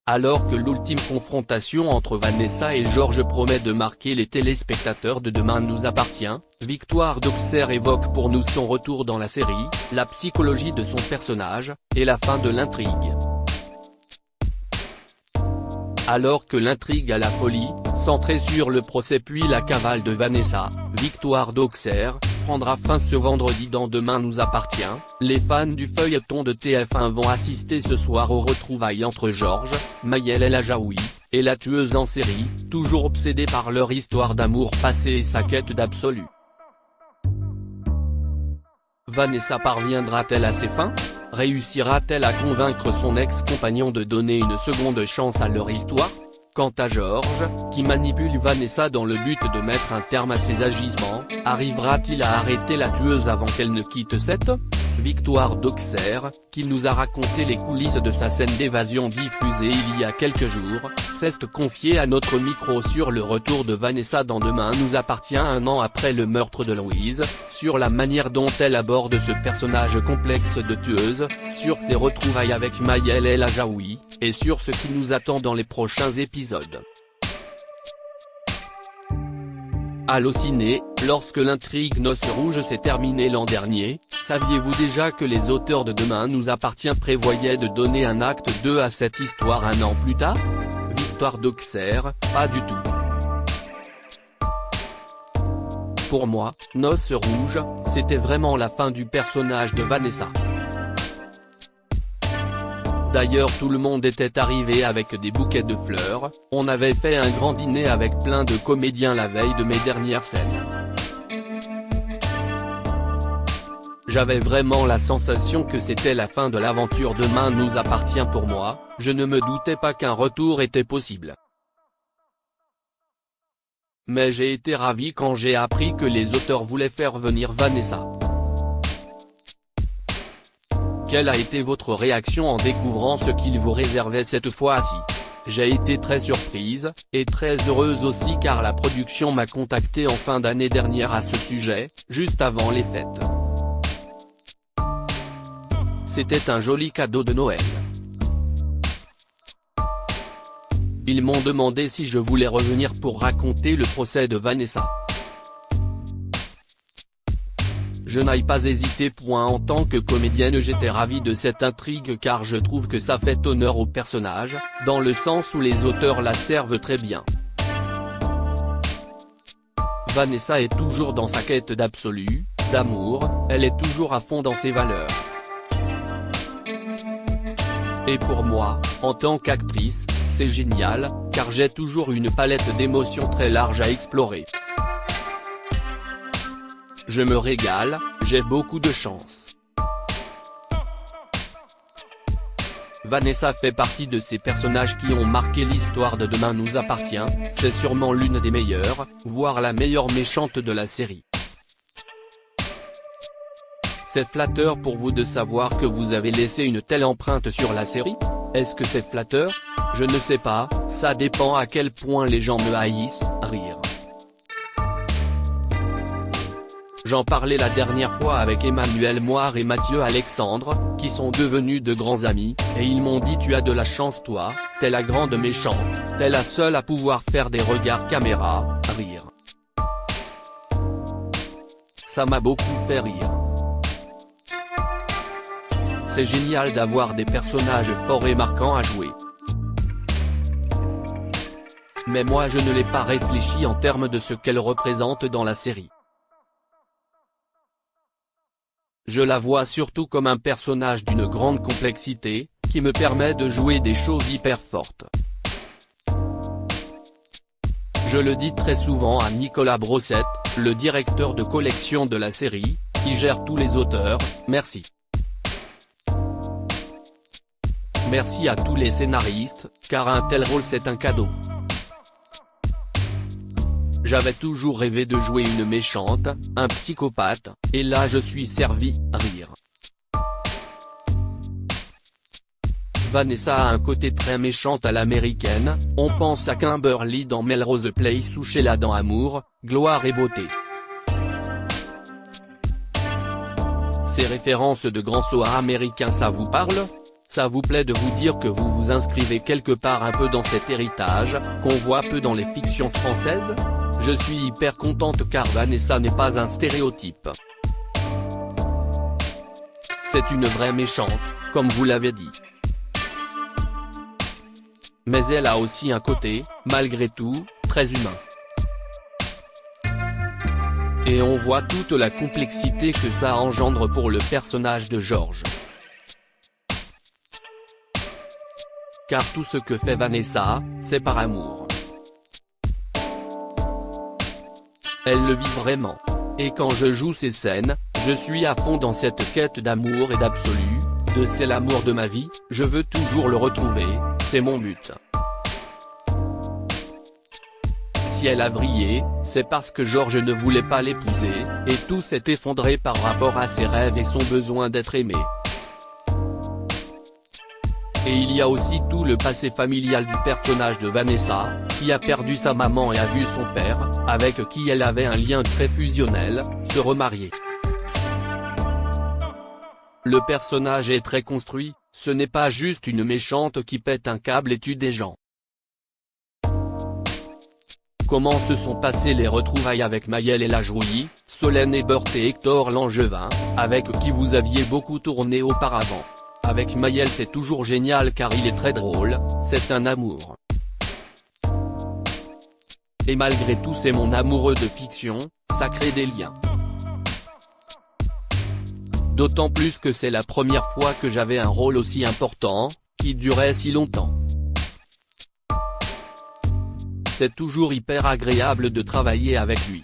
Alors que l'ultime confrontation entre Vanessa et Georges promet de marquer les téléspectateurs de Demain nous appartient, Victoire d'Auxerre évoque pour nous son retour dans la série, la psychologie de son personnage, et la fin de l'intrigue. Alors que l'intrigue à la folie, centrée sur le procès puis la cavale de Vanessa, Victoire d'Auxerre, prendra fin ce vendredi dans Demain nous appartient, les fans du feuilleton de TF1 vont assister ce soir aux retrouvailles entre Georges, Maëlle El Ajaoui, et la tueuse en série, toujours obsédée par leur histoire d'amour passé et sa quête d'absolu. Vanessa parviendra-t-elle à ses fins ? Réussira-t-elle à convaincre son ex-compagnon de donner une seconde chance à leur histoire ? Quant à Georges, qui manipule Vanessa dans le but de mettre un terme à ses agissements, arrivera-t-il à arrêter la tueuse avant qu'elle ne quitte cette Victoire d'Auxerre, qui nous a raconté les coulisses de sa scène d'évasion diffusée il y a quelques jours, s'est confiée à notre micro sur le retour de Vanessa dans Demain nous appartient un an après le meurtre de Louise, sur la manière dont elle aborde ce personnage complexe de tueuse, sur ses retrouvailles avec Maëlle El Ajaoui, et sur ce qui nous attend dans les prochains épisodes. Allociné, lorsque l'intrigue Noces Rouges s'est terminée l'an dernier, saviez-vous déjà que les auteurs de Demain nous appartient prévoyaient de donner un acte 2 à cette histoire un an plus tard ? Victoire d'Auxerre, pas du tout. Pour moi, Noces Rouges, c'était vraiment la fin du personnage de Vanessa. D'ailleurs tout le monde était arrivé avec des bouquets de fleurs, on avait fait un grand dîner avec plein de comédiens la veille de mes dernières scènes. J'avais vraiment la sensation que c'était la fin de l'aventure Demain nous appartient pour moi, je ne me doutais pas qu'un retour était possible. Mais j'ai été ravi quand j'ai appris que les auteurs voulaient faire venir Vanessa. Quelle a été votre réaction en découvrant ce qu'ils vous réservaient cette fois-ci ? J'ai été très surprise, et très heureuse aussi car la production m'a contacté en fin d'année dernière à ce sujet, juste avant les fêtes. C'était un joli cadeau de Noël. Ils m'ont demandé si je voulais revenir pour raconter le procès de Vanessa. Je n'ai pas hésité. En tant que comédienne j'étais ravie de cette intrigue car je trouve que ça fait honneur au personnage, dans le sens où les auteurs la servent très bien. Vanessa est toujours dans sa quête d'absolu, d'amour, elle est toujours à fond dans ses valeurs. Et pour moi, en tant qu'actrice, c'est génial, car j'ai toujours une palette d'émotions très large à explorer. Je me régale, j'ai beaucoup de chance. Vanessa fait partie de ces personnages qui ont marqué l'histoire de Demain nous appartient, c'est sûrement l'une des meilleures, voire la meilleure méchante de la série. C'est flatteur pour vous de savoir que vous avez laissé une telle empreinte sur la série ? Est-ce que c'est flatteur ? Je ne sais pas, ça dépend à quel point les gens me haïssent, rire. J'en parlais la dernière fois avec Emmanuel Moire et Mathieu Alexandre, qui sont devenus de grands amis, et ils m'ont dit tu as de la chance toi, t'es la grande méchante, t'es la seule à pouvoir faire des regards caméra, rire. Ça m'a beaucoup fait rire. C'est génial d'avoir des personnages forts et marquants à jouer. Mais moi je ne l'ai pas réfléchi en termes de ce qu'elle représente dans la série. Je la vois surtout comme un personnage d'une grande complexité, qui me permet de jouer des choses hyper fortes. Je le dis très souvent à Nicolas Brossette, le directeur de collection de la série, qui gère tous les auteurs, merci. Merci à tous les scénaristes, car un tel rôle c'est un cadeau. J'avais toujours rêvé de jouer une méchante, un psychopathe, et là je suis servi, rire. Vanessa a un côté très méchante à l'américaine, on pense à Kimberly dans Melrose Place ou Sheila dans Amour, Gloire et Beauté. Ces références de grands soirs américains ça vous parle ? Ça vous plaît de vous dire que vous vous inscrivez quelque part un peu dans cet héritage, qu'on voit peu dans les fictions françaises? Je suis hyper contente car Vanessa n'est pas un stéréotype. C'est une vraie méchante, comme vous l'avez dit. Mais elle a aussi un côté, malgré tout, très humain. Et on voit toute la complexité que ça engendre pour le personnage de George. Car tout ce que fait Vanessa, c'est par amour. Elle le vit vraiment. Et quand je joue ces scènes, je suis à fond dans cette quête d'amour et d'absolu, de c'est l'amour de ma vie, je veux toujours le retrouver, c'est mon but. Si elle a vrillé, c'est parce que George ne voulait pas l'épouser, et tout s'est effondré par rapport à ses rêves et son besoin d'être aimé. Et il y a aussi tout le passé familial du personnage de Vanessa, qui a perdu sa maman et a vu son père, avec qui elle avait un lien très fusionnel, se remarier. Le personnage est très construit, ce n'est pas juste une méchante qui pète un câble et tue des gens. Comment se sont passées les retrouvailles avec Maëlle et la Jouy, Solène Ebert et Hector Langevin, avec qui vous aviez beaucoup tourné auparavant? Avec Maëlle c'est toujours génial car il est très drôle, c'est un amour. Et malgré tout c'est mon amoureux de fiction, ça crée des liens. D'autant plus que c'est la première fois que j'avais un rôle aussi important, qui durait si longtemps. C'est toujours hyper agréable de travailler avec lui.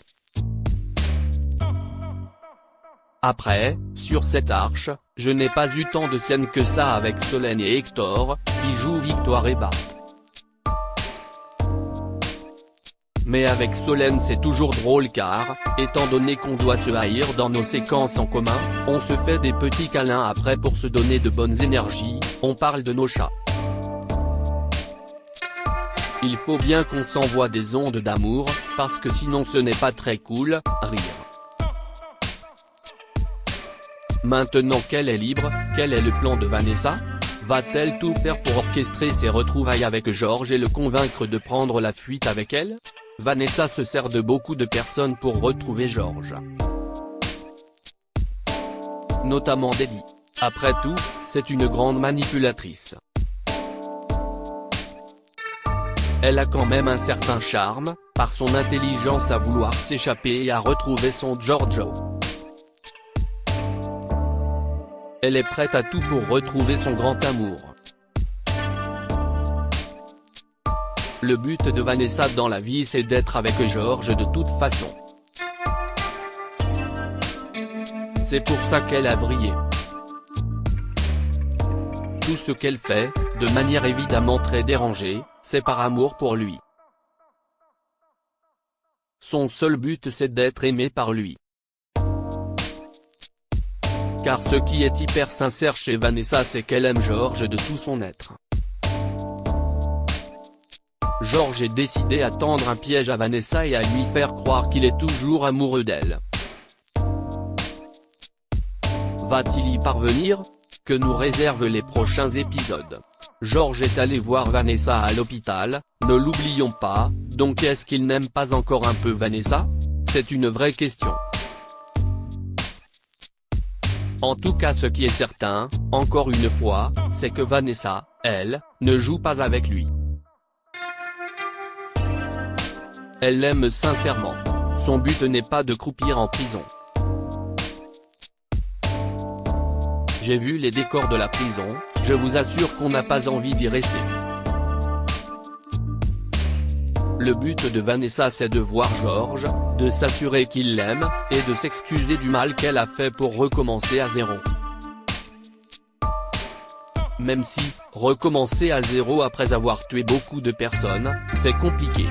Après, sur cette arche, je n'ai pas eu tant de scènes que ça avec Solène et Hector, qui jouent Victoire et Bart. Mais avec Solène c'est toujours drôle car, étant donné qu'on doit se haïr dans nos séquences en commun, on se fait des petits câlins après pour se donner de bonnes énergies, on parle de nos chats. Il faut bien qu'on s'envoie des ondes d'amour, parce que sinon ce n'est pas très cool, rire. Maintenant qu'elle est libre, quel est le plan de Vanessa? Va-t-elle tout faire pour orchestrer ses retrouvailles avec George et le convaincre de prendre la fuite avec elle? Vanessa se sert de beaucoup de personnes pour retrouver George. Notamment d'Eddie. Après tout, c'est une grande manipulatrice. Elle a quand même un certain charme, par son intelligence à vouloir s'échapper et à retrouver son Giorgio. Elle est prête à tout pour retrouver son grand amour. Le but de Vanessa dans la vie c'est d'être avec George de toute façon. C'est pour ça qu'elle a vrillé. Tout ce qu'elle fait, de manière évidemment très dérangée, c'est par amour pour lui. Son seul but c'est d'être aimé par lui. Car ce qui est hyper sincère chez Vanessa c'est qu'elle aime George de tout son être. George est décidé à tendre un piège à Vanessa et à lui faire croire qu'il est toujours amoureux d'elle. Va-t-il y parvenir? Que nous réservent les prochains épisodes? George est allé voir Vanessa à l'hôpital, ne l'oublions pas, donc est-ce qu'il n'aime pas encore un peu Vanessa? C'est une vraie question. En tout cas ce qui est certain, encore une fois, c'est que Vanessa, elle, ne joue pas avec lui. Elle l'aime sincèrement. Son but n'est pas de croupir en prison. J'ai vu les décors de la prison, je vous assure qu'on n'a pas envie d'y rester. Le but de Vanessa c'est de voir George, de s'assurer qu'il l'aime, et de s'excuser du mal qu'elle a fait pour recommencer à zéro. Même si, recommencer à zéro après avoir tué beaucoup de personnes, c'est compliqué.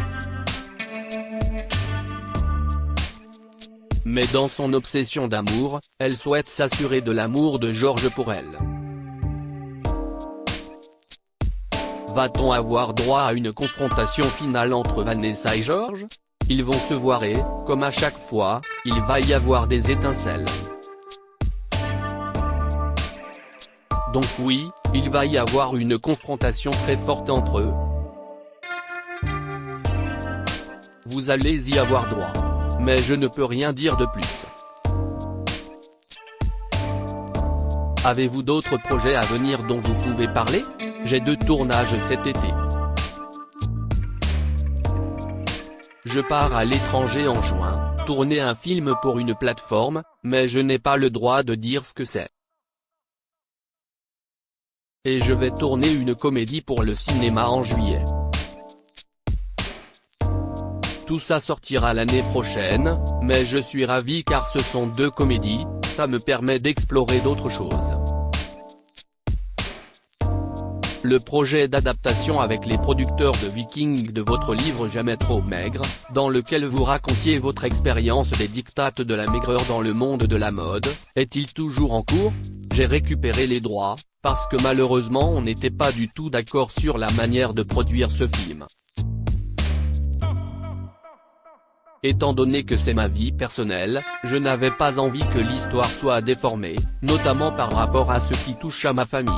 Mais dans son obsession d'amour, elle souhaite s'assurer de l'amour de George pour elle. Va-t-on avoir droit à une confrontation finale entre Vanessa et George? Ils vont se voir et, comme à chaque fois, il va y avoir des étincelles. Donc oui, Il va y avoir une confrontation très forte entre eux. Vous allez y avoir droit. Mais je ne peux rien dire de plus. Avez-vous d'autres projets à venir dont vous pouvez parler? J'ai 2 tournages cet été. Je pars à l'étranger en juin, tourner un film pour une plateforme, mais je n'ai pas le droit de dire ce que c'est. Et je vais tourner une comédie pour le cinéma en juillet. Tout ça sortira l'année prochaine, mais je suis ravi car ce sont 2 comédies, ça me permet d'explorer d'autres choses. Le projet d'adaptation avec les producteurs de Vikings de votre livre Jamais trop maigre, dans lequel vous racontiez votre expérience des dictates de la maigreur dans le monde de la mode, est-il toujours en cours? J'ai récupéré les droits, parce que malheureusement on n'était pas du tout d'accord sur la manière de produire ce film. Étant donné que c'est ma vie personnelle, je n'avais pas envie que l'histoire soit déformée, notamment par rapport à ce qui touche à ma famille.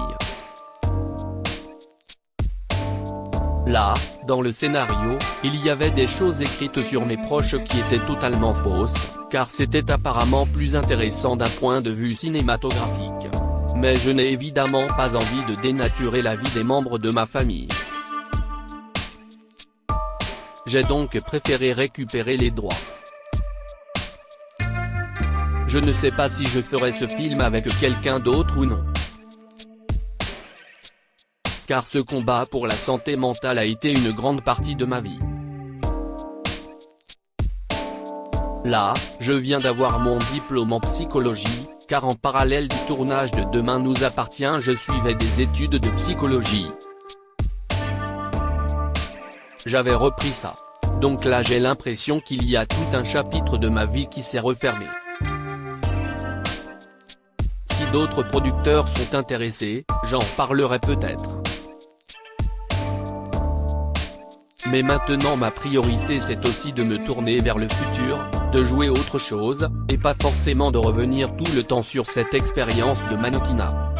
Là, dans le scénario, il y avait des choses écrites sur mes proches qui étaient totalement fausses, car c'était apparemment plus intéressant d'un point de vue cinématographique. Mais je n'ai évidemment pas envie de dénaturer la vie des membres de ma famille. J'ai donc préféré récupérer les droits. Je ne sais pas si je ferai ce film avec quelqu'un d'autre ou non. Car ce combat pour la santé mentale a été une grande partie de ma vie. Là, je viens d'avoir mon diplôme en psychologie, car en parallèle du tournage de Demain nous appartient je suivais des études de psychologie. J'avais repris ça. Donc là j'ai l'impression qu'il y a tout un chapitre de ma vie qui s'est refermé. Si d'autres producteurs sont intéressés, j'en parlerai peut-être. Mais maintenant ma priorité c'est aussi de me tourner vers le futur, de jouer autre chose, et pas forcément de revenir tout le temps sur cette expérience de mannequinat.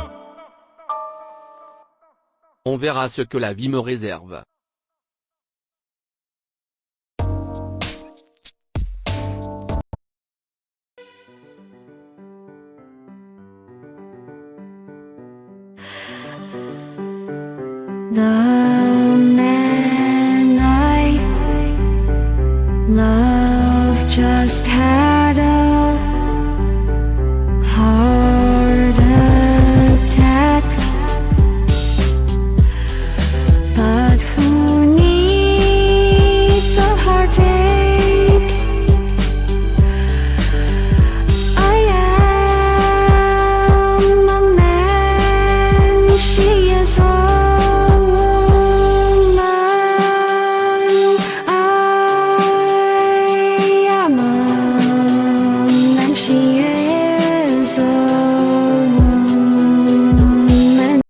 On verra ce que la vie me réserve. 나